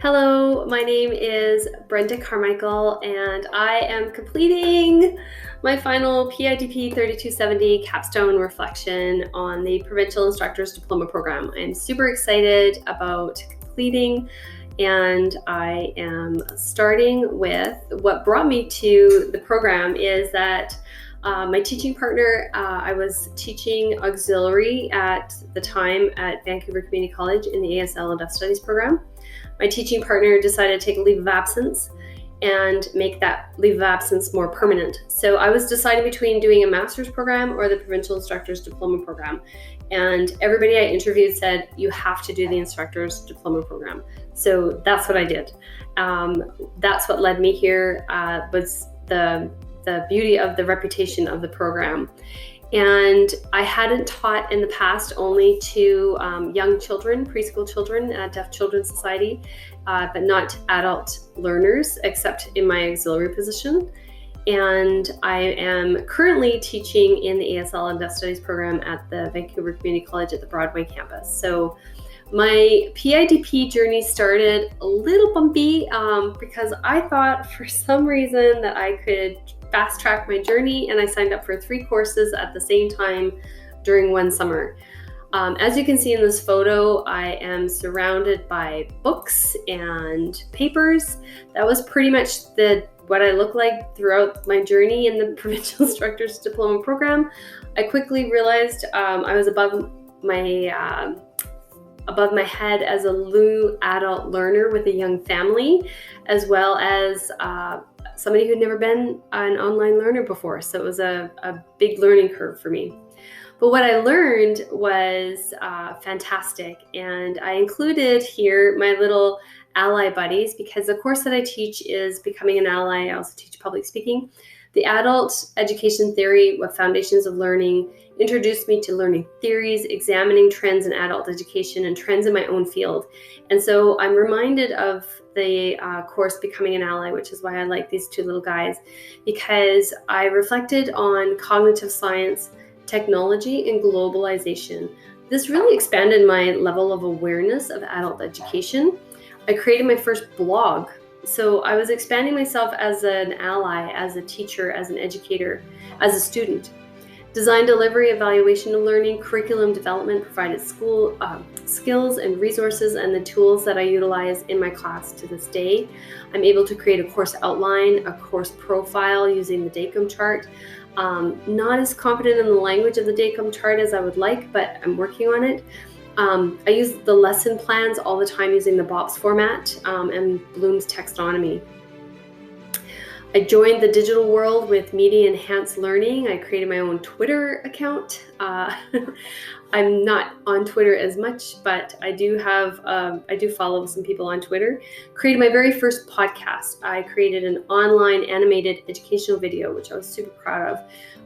Hello, my name is Brenda Carmichael, and I am completing my final PIDP 3270 Capstone reflection on the Provincial Instructors Diploma Program. I'm super excited about completing, and I am starting with what brought me to the program is that my teaching partner, I was teaching auxiliary at the time at Vancouver Community College in the ASL and Deaf Studies program. My teaching partner decided to take a leave of absence and make that leave of absence more permanent. So I was deciding between doing a master's program or the Provincial Instructors Diploma Program. And everybody I interviewed said, you have to do the Instructors Diploma Program. So that's what I did. That's what led me here, was the beauty of the reputation of the program. And I hadn't taught in the past only to young children, preschool children at Deaf Children's Society, but not adult learners, except in my auxiliary position. And I am currently teaching in the ASL and Deaf Studies program at the Vancouver Community College at the Broadway campus. So my PIDP journey started a little bumpy because I thought for some reason that I could fast track my journey, and I signed up for 3 courses at the same time during one summer. As you can see in this photo, I am surrounded by books and papers. That was pretty much what I look like throughout my journey in the Provincial Instructors Diploma Program. I quickly realized I was above my head as a new adult learner with a young family, as well as somebody who'd never been an online learner before. So it was a big learning curve for me. But what I learned was fantastic. And I included here my little ally buddies, because the course that I teach is Becoming an Ally. I also teach public speaking. The Adult Education Theory, What Foundations of Learning, introduced me to learning theories, examining trends in adult education and trends in my own field. And so I'm reminded of the course Becoming an Ally, which is why I like these 2 little guys, because I reflected on cognitive science, technology, and globalization. This really expanded my level of awareness of adult education. I created my first blog. So I was expanding myself as an ally, as a teacher, as an educator, as a student. Design, delivery, evaluation of learning, curriculum development provided school skills and resources and the tools that I utilize in my class to this day. I'm able to create a course outline, a course profile using the DACOM chart. Not as confident in the language of the DACOM chart as I would like, but I'm working on it. I use the lesson plans all the time using the BOPS format and Bloom's taxonomy. I joined the digital world with Media Enhanced Learning. I created my own Twitter account. I'm not on Twitter as much, but I do follow some people on Twitter. Created my very first podcast. I created an online animated educational video, which I was super proud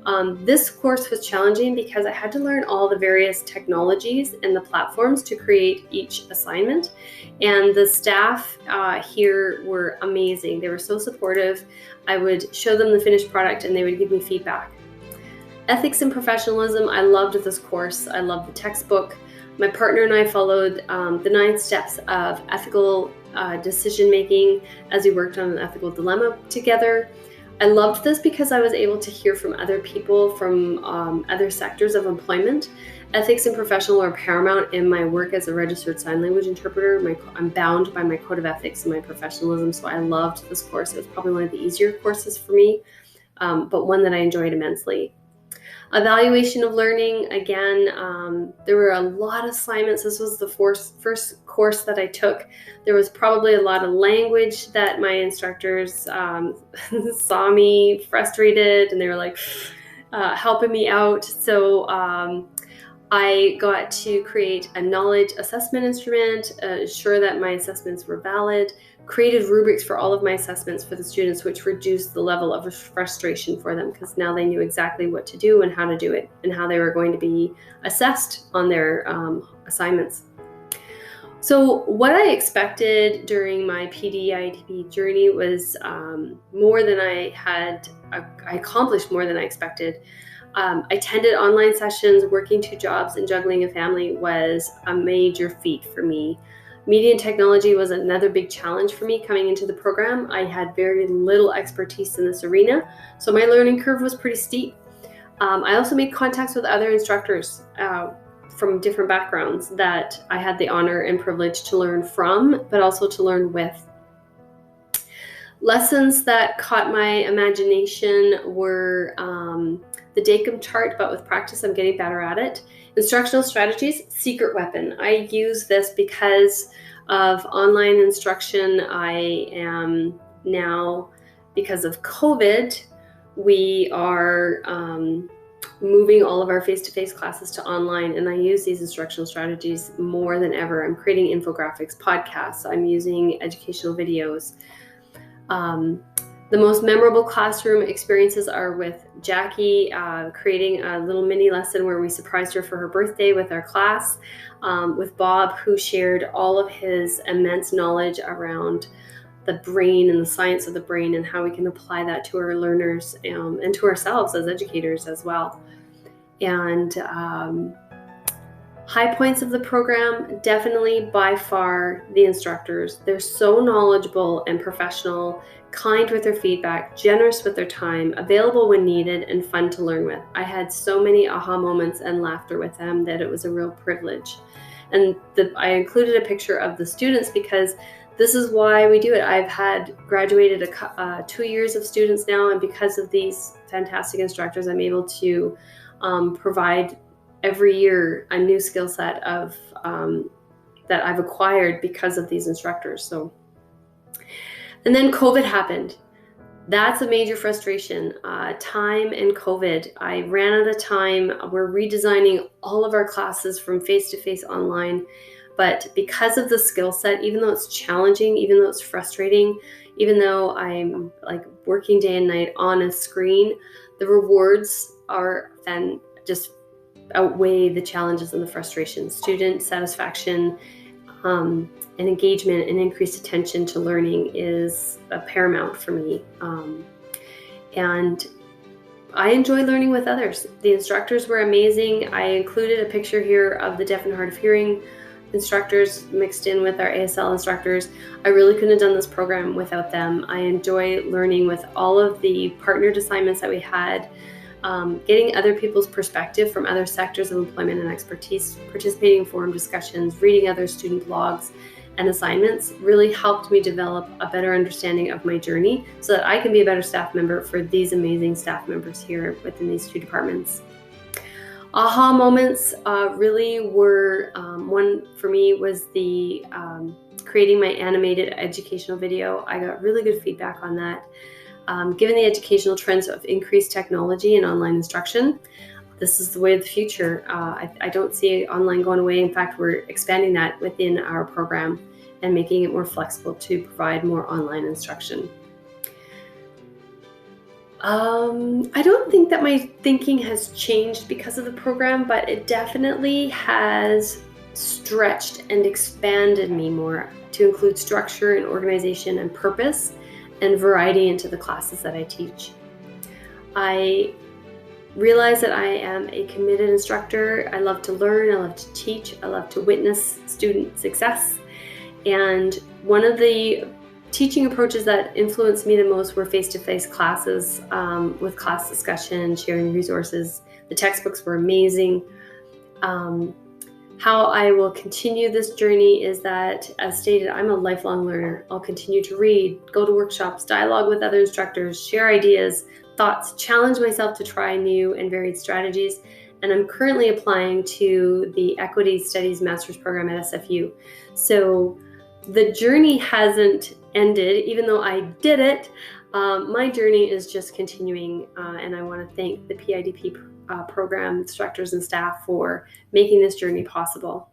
of. This course was challenging because I had to learn all the various technologies and the platforms to create each assignment. And the staff here were amazing. They were so supportive. I would show them the finished product and they would give me feedback. Ethics and professionalism, I loved this course. I loved the textbook. My partner and I followed the 9 steps of ethical decision-making as we worked on an ethical dilemma together. I loved this because I was able to hear from other people from other sectors of employment. Ethics and professional are paramount in my work as a registered sign language interpreter. I'm bound by my code of ethics and my professionalism, so I loved this course. It was probably one of the easier courses for me, but one that I enjoyed immensely. Evaluation of learning, again, there were a lot of assignments. This was the first course that I took. There was probably a lot of language that my instructors saw me frustrated, and they were like helping me out. So I got to create a knowledge assessment instrument, ensure that my assessments were valid, created rubrics for all of my assessments for the students, which reduced the level of frustration for them because now they knew exactly what to do and how to do it and how they were going to be assessed on their assignments. So what I expected during my PDITP journey was more than I accomplished more than I expected. I attended online sessions. Working 2 jobs and juggling a family was a major feat for me. Media and technology was another big challenge for me coming into the program. I had very little expertise in this arena, so my learning curve was pretty steep. I also made contacts with other instructors from different backgrounds that I had the honor and privilege to learn from, but also to learn with. Lessons that caught my imagination were the Dacom chart, but with practice, I'm getting better at it. Instructional strategies, secret weapon. I use this because of online instruction. I am now, because of COVID, we are moving all of our face-to-face classes to online, and I use these instructional strategies more than ever. I'm creating infographics, podcasts. I'm using educational videos. The most memorable classroom experiences are with Jackie creating a little mini lesson where we surprised her for her birthday with our class, with Bob, who shared all of his immense knowledge around the brain and the science of the brain and how we can apply that to our learners and to ourselves as educators as well. And high points of the program, definitely by far the instructors. They're so knowledgeable and professional, kind with their feedback, generous with their time, available when needed, and fun to learn with. I had so many aha moments and laughter with them that it was a real privilege. And I included a picture of the students because this is why we do it. I've had graduated 2 years of students now, and because of these fantastic instructors, I'm able to provide every year a new skill set of that I've acquired because of these instructors. So, and then COVID happened. That's a major frustration. Time and COVID. I ran out of time. We're redesigning all of our classes from face-to-face online. But because of the skill set, even though it's challenging, even though it's frustrating, even though I'm like working day and night on a screen, the rewards are then just outweigh the challenges and the frustrations. Student satisfaction and engagement and increased attention to learning is paramount for me. And I enjoy learning with others. The instructors were amazing. I included a picture here of the deaf and hard of hearing instructors mixed in with our ASL instructors. I really couldn't have done this program without them. I enjoy learning with all of the partnered assignments that we had. Getting other people's perspective from other sectors of employment and expertise, participating in forum discussions, reading other student blogs and assignments really helped me develop a better understanding of my journey so that I can be a better staff member for these amazing staff members here within these two departments. Aha moments really were, one for me was the creating my animated educational video. I got really good feedback on that. Given the educational trends of increased technology and online instruction, this is the way of the future. I don't see online going away. In fact, we're expanding that within our program and making it more flexible to provide more online instruction. I don't think that my thinking has changed because of the program, but it definitely has stretched and expanded me more to include structure and organization and purpose and variety into the classes that I teach. I realize that I am a committed instructor. I love to learn, I love to teach, I love to witness student success. And one of the teaching approaches that influenced me the most were face-to-face classes with class discussion, sharing resources. The textbooks were amazing. How I will continue this journey is that, as stated, I'm a lifelong learner. I'll continue to read, go to workshops, dialogue with other instructors, share ideas, thoughts, challenge myself to try new and varied strategies. And I'm currently applying to the Equity Studies Master's Program at SFU. So the journey hasn't ended, even though I did it. My journey is just continuing, and I want to thank the PIDP program instructors and staff for making this journey possible.